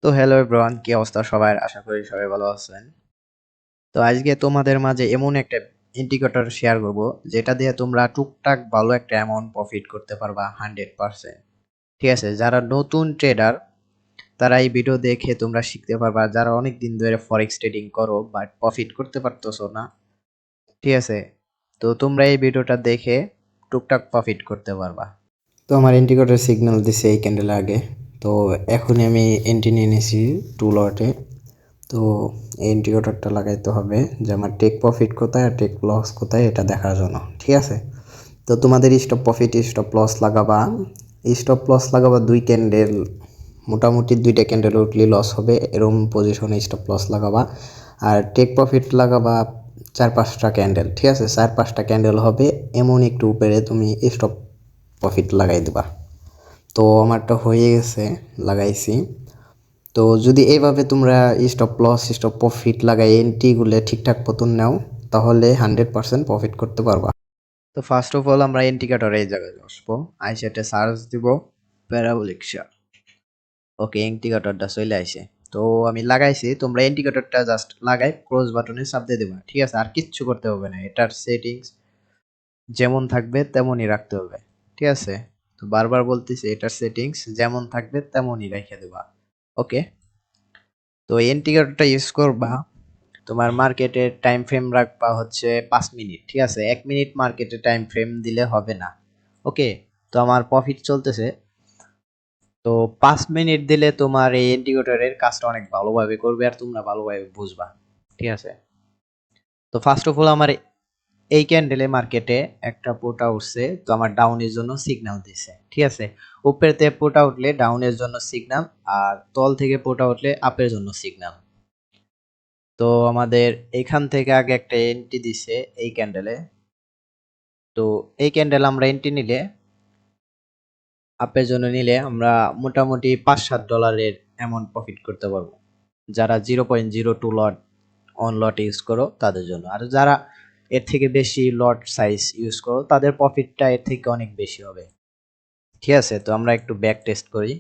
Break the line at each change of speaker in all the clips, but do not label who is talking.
তো hello everyone, কি অবস্থা সবার? আশা করি সবাই ভালো আছেন। তো আজকে তোমাদের মাঝে এমন একটা ইন্ডিকেটর শেয়ার করব যেটা দিয়ে তোমরা টুকটাক ভালো একটা অ্যামাউন্ট প্রফিট করতে পারবা 100%। ঠিক আছে, যারা নতুন ট্রেডার তারা এই ভিডিও দেখে তোমরা শিখতে পারবা, যারা অনেক দিন ধরে ফরেক্স ট্রেডিং করো বাট প্রফিট করতে পারতেছো না। ঠিক আছে, তো তোমরা এই ভিডিওটা দেখে টুকটাক প্রফিট করতে পারবা। তো আমার ইন্ডিকেটর সিগন্যাল দিছে এই ক্যান্ডেল আগে। তো এখনই আমি এন্ট্রি নিয়ে নিয়েছি 2 লটে। তো এই ইন্ডিকেটরটা লাগাইতে হবে যে আমার টেক প্রফিট কোথায় আর টেক লস কোথায় এটা দেখার জন্য। ঠিক আছে, তো তোমাদের স্টপ প্রফিট স্টপ লস লাগাবা। স্টপ লস লাগাবা 2 ক্যান্ডেল, মোটামুটি 2টা ক্যান্ডেল উঠলে লস হবে এরকম পজিশনে স্টপ লস লাগাবা। আর টেক প্রফিট লাগাবা 4-5টা ক্যান্ডেল। ঠিক আছে, 4-5টা ক্যান্ডেল হবে এমন একটু উপরে তুমি স্টপ প্রফিট লাগাই দেবা। তো আমারটা হয়ে গেছে, লাগাইছি। তো যদি এইভাবে তোমরা স্টপ লস স্টপ প্রফিট লাগাই এন্ট্রিগুলো ঠিকঠাক মতন নাও তাহলে 100% প্রফিট করতে পারবা। তো ফার্স্ট অফ অল আমরা ইন্ডিকেটর এই জায়গায় আসবো, আইসেটে সার্চ দিব প্যারাবোলিক শেয়ার। ওকে, ইন্ডিকেটরটা চলে আইছে। তো আমি লাগাইছি, তোমরা ইন্ডিকেটরটা জাস্ট লাগাই ক্রস বাটনে চাপ দিয়ে দেবা। ঠিক আছে, আর কিচ্ছু করতে হবে না, এটার সেটিংস যেমন থাকবে তেমনই রাখতে হবে। ঠিক আছে, তো বারবার বলতেছি এটার সেটিংস যেমন থাকবে তেমনই রেখে দেবা। ওকে, তো ইন্ডিকেটরটা ইউজ করবা, তোমার মার্কেটের টাইম ফ্রেম রাখবা হচ্ছে 5 মিনিট। ঠিক আছে, 1 মিনিট মার্কেটে টাইম ফ্রেম দিলে হবে না। ওকে, তো আমার প্রফিট চলতেছে। তো 5 মিনিট দিলে তোমার এই ইন্ডিকেটরের কাজটা অনেক ভালোভাবে করবে আর তোমরা ভালোভাবে বুঝবা। ঠিক আছে, তো ফার্স্ট অফ অল আমার এই ক্যান্ডেলে মার্কেটে একটা পোটা উঠছে, তো আমার ডাউনের জন্য সিগন্যাল দিছে। ঠিক আছে, উপরেতে পোটা উঠলে ডাউনের জন্য সিগন্যাল, আর তল থেকে পোটা উঠলে আপের জন্য সিগন্যাল। তো আমাদের এখান থেকে আগে একটা এন্ট্রি দিছে এই ক্যান্ডেলে। তো এই ক্যান্ডেল আমরা এন্ট্রি নিলে, আপের জন্য নিলে আমরা মোটামুটি $5-7 অ্যামাউন্ট প্রফিট করতে পারবো, যারা 0.02 লট অন লট ইউজ করো তাদের জন্য। আর যারা এর থেকে বেশি লট সাইজ ইউজ করো তাদের প্রফিটটা এর থেকে অনেক বেশি হবে। ঠিক আছে, তো আমরা একটু ব্যাক টেস্ট করি।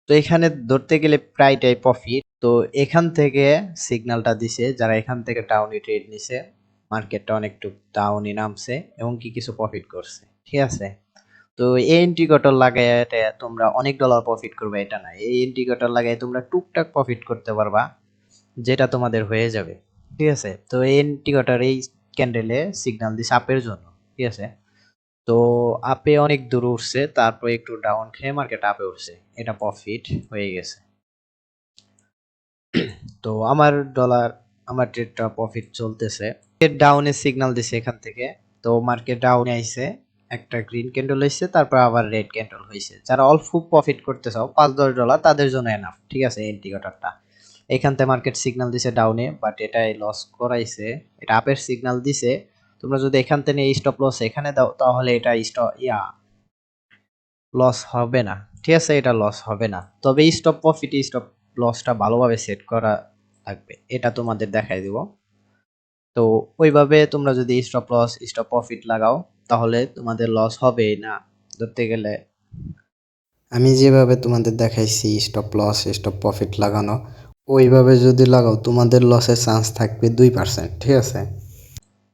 তো এখানে ধরতে গেলে প্রায়টাই প্রফিট। তো এখান থেকে সিগন্যালটা দিছে, যারা এখান থেকে ডাউনে ট্রেড নিছে, মার্কেটটা অনেকটু ডাউনে নামছে এবং কি কিছু প্রফিট করছে। ঠিক আছে, তো এই ইন্ডিকেটর লাগায় তোমরা অনেক ডলার প্রফিট করবে এটা না, এই ইন্ডিকেটর লাগায় তোমরা টুকটাক প্রফিট করতে পারবা, যেটা তোমাদের হয়ে যাবে। ঠিক আছে, তো এই ইন্ডিকেটর এই ক্যান্ডেলে সিগন্যাল দিছে আপের জন্য। ঠিক আছে, তো আপে অনেক দূর উঠছে, তারপর একটু ডাউন খেয়ে মার্কেট আপে উঠছে, এটা প্রফিট হয়ে গেছে। তো আমার ট্রেডটা প্রফিট চলতেছে। ডাউনে সিগন্যাল দিছে এখান থেকে, তো মার্কেট ডাউনে আইছে, একটা গ্রিন ক্যান্ডেল হইছে, তারপর আবার রেড ক্যান্ডেল হইছে। যারা অল্প প্রফিট করতে চাও $5-10 তাদের জন্য এনাফ। ঠিক আছে, ইন্ডিকেটরটা এখান থেকে মার্কেট সিগন্যাল দিছে ডাউনে, বাট এটাই লস করাইছে। এটা আপের সিগন্যাল দিছে, তোমরা যদি এখান থেকে স্টপ লস এখানে দাও তাহলে এটা লস হবে না। ঠিক আছে, এটা লস হবে না, তবে স্টপ প্রফিট স্টপ লসটা ভালোভাবে সেট করা লাগবে, এটা তোমাদের দেখাই দিব। তো ওইভাবে তোমরা যদি স্টপ লস স্টপ প্রফিট লাগাও তাহলে তোমাদের লস হবেই না ধরতে গেলে। আমি যেভাবে তোমাদের দেখাইছি স্টপ লস স্টপ প্রফিট লাগানো, ওইভাবে যদি লাগাও তোমাদের লসের চান্স থাকবে 2%। ঠিক আছে,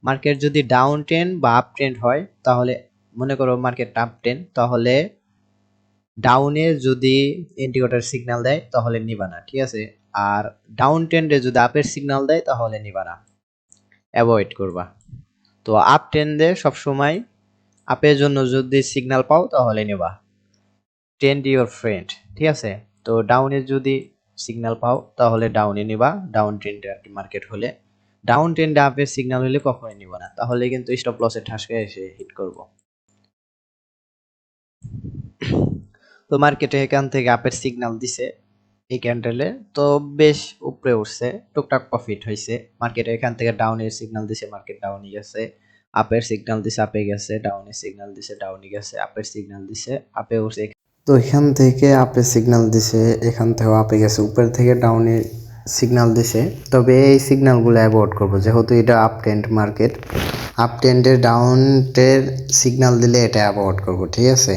মার্কেট যদি ডাউন ট্রেন্ড বা আপ ট্রেন্ড হয় তাহলে, মনে করো মার্কেট আপ ট্রেন্ড, তাহলে ডাউনে যদি ইন্ডিকেটর সিগন্যাল দেয় তাহলে নিবা না। ঠিক আছে, আর ডাউন ট্রেন্ডে যদি আপের সিগন্যাল দেয় তাহলে নিবা না, অ্যাভয়েড করবা। তো আপ ট্রেন্ডে সবসময় আপের জন্য যদি সিগন্যাল পাও তাহলে নিবা, ট্রেন্ড ইওর ফ্রেন্ড। ঠিক আছে, তো ডাউনে যদি সিগন্যাল পাও তাহলে ডাউনে নিবা, ডাউন ট্রেন্ডে আর কি মার্কেট হলে। ডাউন ট্রেন্ডে আপের সিগন্যাল হলে কখনোই নিবা না, তাহলে কিন্তু স্টপ লসের ঠাসকে এসে হিট করব। তো মার্কেটে এখান থেকে আপের সিগন্যাল দিছে এই ক্যান্ডেলে, তো বেশ উপরে উঠছে, টুকটাক প্রফিট হয়েছে। মার্কেটে এখান থেকে ডাউনের সিগন্যাল দিছে, মার্কেট ডাউনে গেছে। আপের সিগন্যাল দিছে, আপে গেছে। ডাউনের সিগন্যাল দিছে, ডাউনে গেছে। আপের সিগন্যাল দিছে, আপে উঠছে। তো এখান থেকে আপে সিগন্যাল দিছে, এখান থেকে আপে গেছে, উপর থেকে ডাউনে সিগন্যাল দিছে। তবে এই সিগন্যালগুলো অ্যাভয়েড করবো, যেহেতু এটা আপ ট্রেন্ড মার্কেট। আপ ট্রেন্ডের ডাউনের সিগন্যাল দিলে এটা অ্যাভয়েড করবো। ঠিক আছে,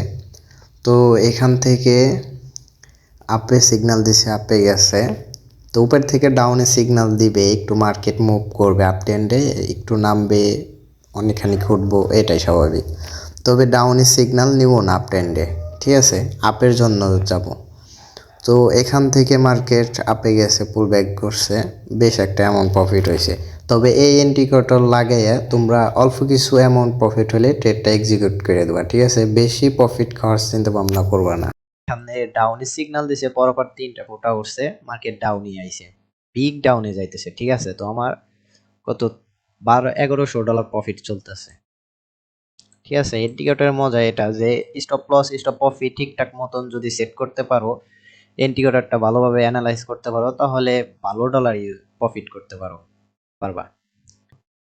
তো এখান থেকে আপে সিগন্যাল দিছে, আপে গেছে। তো উপর থেকে ডাউনে সিগন্যাল দিবে, একটু মার্কেট মুভ করবে আপ ট্রেন্ডে, একটু নামবে, অনেকখানি ঘুরবো, এটাই স্বাভাবিক। তবে ডাউনে সিগন্যাল নিব না আপ ট্রেন্ডে, ঠিক আছে, আপের জন্য যাব। তো এখান থেকে মার্কেট আপে গেছে, পুল ব্যাক করছে, বেশ একটা অ্যামাউন্ট প্রফিট হয়েছে। তবে এই ইন্ডিকেটর লাগাইয়া তোমরা অল্প কিছু অ্যামাউন্ট প্রফিট হলে ট্রেডটা এক্সিকিউট করে দেবা, ঠিক আছে, বেশি প্রফিট খাওয়ার চিন্তা ভাবনা করবা না। সামনে ডাউনে সিগন্যাল দিছে, পরপর 3টা ফোটা উঠছে, মার্কেট ডাউনই আইছে, বিগ ডাউনে যাইতেছে, ঠিক আছে। তো আমার কত $1100 প্রফিট চলতেছে, ঠিক আছে। ইন্ডিকেটরের মজা এটা যে স্টপ লস স্টপ প্রফিট ঠিকঠাক মতন যদি সেট করতে পারো, ইন্ডিকেটরটা ভালোভাবে অ্যানালাইজ করতে পারো, তাহলে ভালো ডলার প্রফিট করতে পারবা।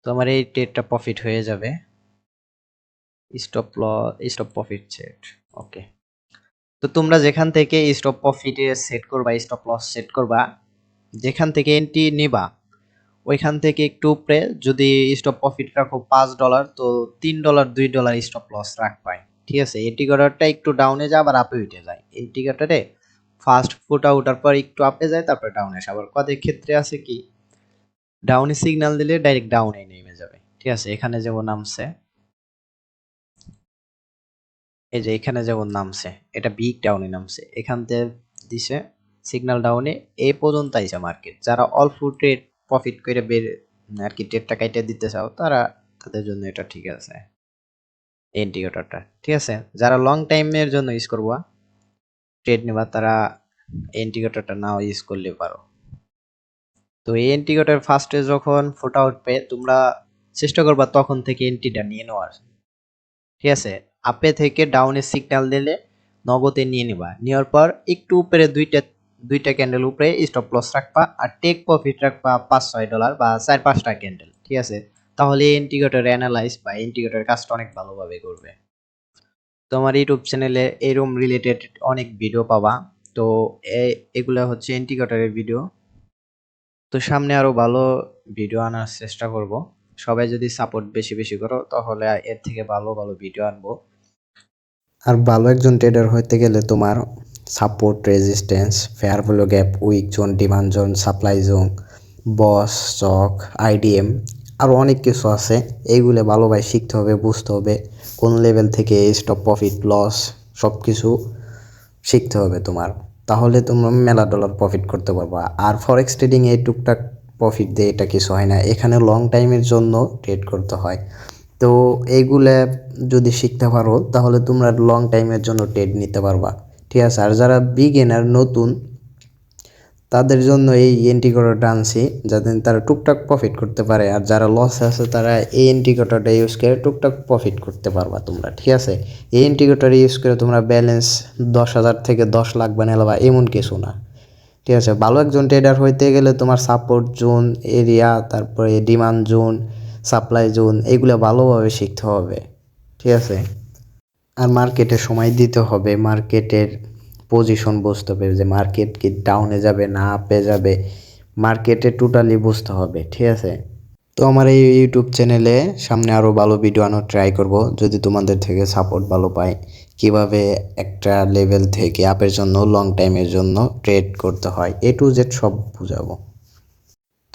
তো আমার এই ট্রেডটা প্রফিট হয়ে যাবে। স্টপ প্রফিট সেট, ওকে। তো তোমরা যেখান থেকে স্টপ প্রফিটে সেট করবা, স্টপ লস সেট করবা, যেখান থেকে এন্ট্রি নিবা, ওইখান থেকে একটু উপরে যদি স্টপ প্রফিট রাখো $5, তো $3 $2 স্টপ লস রাখবাই, ঠিক আছে। ইন্ডিকেটরটা একটু ডাউনে যায় আবার আপে উঠে যায়, ইন্ডিকেটরে ফার্স্ট ফুটা ওঠার পর একটু আপে যায়, তারপর ডাউনে আসে। আবার কত ক্ষেত্রে আছে কি ডাউনে সিগন্যাল দিলে ডাইরেক্ট ডাউনে নেমে যাবে, ঠিক আছে। এখানে যেমন নামছে, এই যে এখানে যেমন নামছে, এটা বিগ ডাউনে নামছে, এখান থেকে দিছে সিগন্যাল ডাউনে, এই পর্যন্ত আইছে মার্কেট। যারা অল্প ট্রেড প্রফিট করে বের আর কি ট্রেডটা কাইটে দিতে চাও, তাদের জন্য এটা ঠিক আছে, ইন্ডিকেটরটা, ঠিক আছে। যারা লং টাইমের জন্য ইউজ করবা, ট্রেড নেবা, তারা ইন্ডিকেটরটা নাও ইউজ করলে পারো। তো এই ইন্ডিকেটর ফার্স্টে যখন ফোটা উঠবে, তোমরা চেষ্টা করবা তখন থেকে এন্ট্রিটা নিয়ে নেওয়ার, ঠিক আছে। আপে থেকে ডাউনে সিগন্যাল দিলে নগদে নিয়ে নিবা, নেওয়ার পর একটু উপরে দুইটা ক্যান্ডেল উপরে স্টপ লস রাখবা, আর টেক প্রফিট রাখবা $5-6 বা 4-5টা ক্যান্ডেল, ঠিক আছে। তাহলে ইন্ডিকেটর অ্যানালাইজ বা ইন্ডিকেটর কাজটা অনেক ভালোভাবে করবে। তোমার ইউটিউব চ্যানেলে এরকম রিলেটেড অনেক ভিডিও পাবা। তো এগুলো হচ্ছে ইন্ডিকেটরের ভিডিও। তো সামনে আরো ভালো ভিডিও আনার চেষ্টা করব। সবাই যদি সাপোর্ট বেশি বেশি করো, তাহলে এর থেকে ভালো ভালো ভিডিও আনবো। আর ভালো একজন ট্রেডার হইতে গেলে তোমার support, resistance, fair value gap, weak zone, demand zone, supply zone, BOS, stock, IDM, আরও অনেক কিছু আছে। এইগুলো ভালোভাবে শিখতে হবে, বুঝতে হবে, কোন লেভেল থেকে স্টপ প্রফিট লস সব কিছু শিখতে হবে তোমার। তাহলে তোমরা মেলা ডলার প্রফিট করতে পারবা। আর ফরেক্স ট্রেডিং এই টুকটাক প্রফিট দিয়ে এটা কিছু হয় না, এখানে লং টাইমের জন্য ট্রেড করতে হয়। তো এইগুলা যদি শিখতে পারো, তাহলে তোমরা লং টাইমের জন্য ট্রেড নিতে পারবা, ঠিক আছে। আর যারা বিগিনার নতুন, তাদের জন্য এই ইন্ডিকেটরটা আনছি, যাতে তারা টুকটাক প্রফিট করতে পারে। আর যারা লস আছে, তারা এই ইন্ডিকেটরটা ইউজ করে টুকটাক প্রফিট করতে পারবা তোমরা, ঠিক আছে। এই ইন্ডিকেটর ইউজ করে তোমরা ব্যালেন্স 10,000 থেকে 10 লাখ বানাবা, এমন কিছু না, ঠিক আছে। ভালো একজন ট্রেডার হইতে গেলে তোমার সাপোর্ট জোন এরিয়া, তারপরে ডিমান্ড জোন, সাপ্লাই জোন, এগুলো ভালোভাবে শিখতে হবে, ঠিক আছে। আর মার্কেটে সময় দিতে হবে, মার্কেটের পজিশন বুঝতে হবে, যে মার্কেট কি ডাউনে যাবে না আপে যাবে, মার্কেটে টোটালি বুঝতে হবে, ঠিক আছে। তো আমার এই ইউটিউব চ্যানেলে সামনে আরও ভালো ভিডিও আনার ট্রাই করব, যদি তোমাদের থেকে সাপোর্ট ভালো পাই, কিভাবে একটা লেভেল থেকে আপের জন্য লং টাইমের জন্য ট্রেড করতে হয়, A to Z সব বুঝাবো।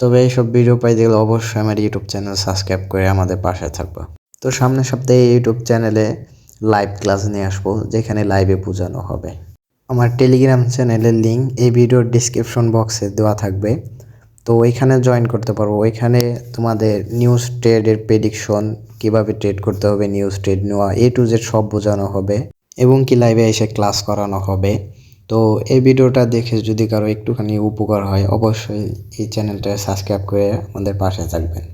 তবে এইসব ভিডিও পাইতে গেলে অবশ্যই আমার ইউটিউব চ্যানেল সাবস্ক্রাইব করে আমাদের পাশে থাকবা। তো সামনের সপ্তাহে ইউটিউব চ্যানেলে লাইভ ক্লাস নিয়ে আসবো, যেখানে লাইভে বোঝানো হবে। আমার টেলিগ্রাম চ্যানেলের লিঙ্ক এই ভিডিওর ডিসক্রিপশন বক্সে দেওয়া থাকবে, তো ওইখানে জয়েন করতে পারবো। ওইখানে তোমাদের নিউজ ট্রেডের প্রেডিকশন, কিভাবে ট্রেড করতে হবে, নিউজ ট্রেড নেওয়া, A to Z সব বোঝানো হবে, এবং কি লাইভে এসে ক্লাস করানো হবে। তো এই ভিডিওটা দেখে যদি কারো একটুখানি উপকার হয়, অবশ্যই এই চ্যানেলটা সাবস্ক্রাইব করে আমাদের পাশে থাকবেন।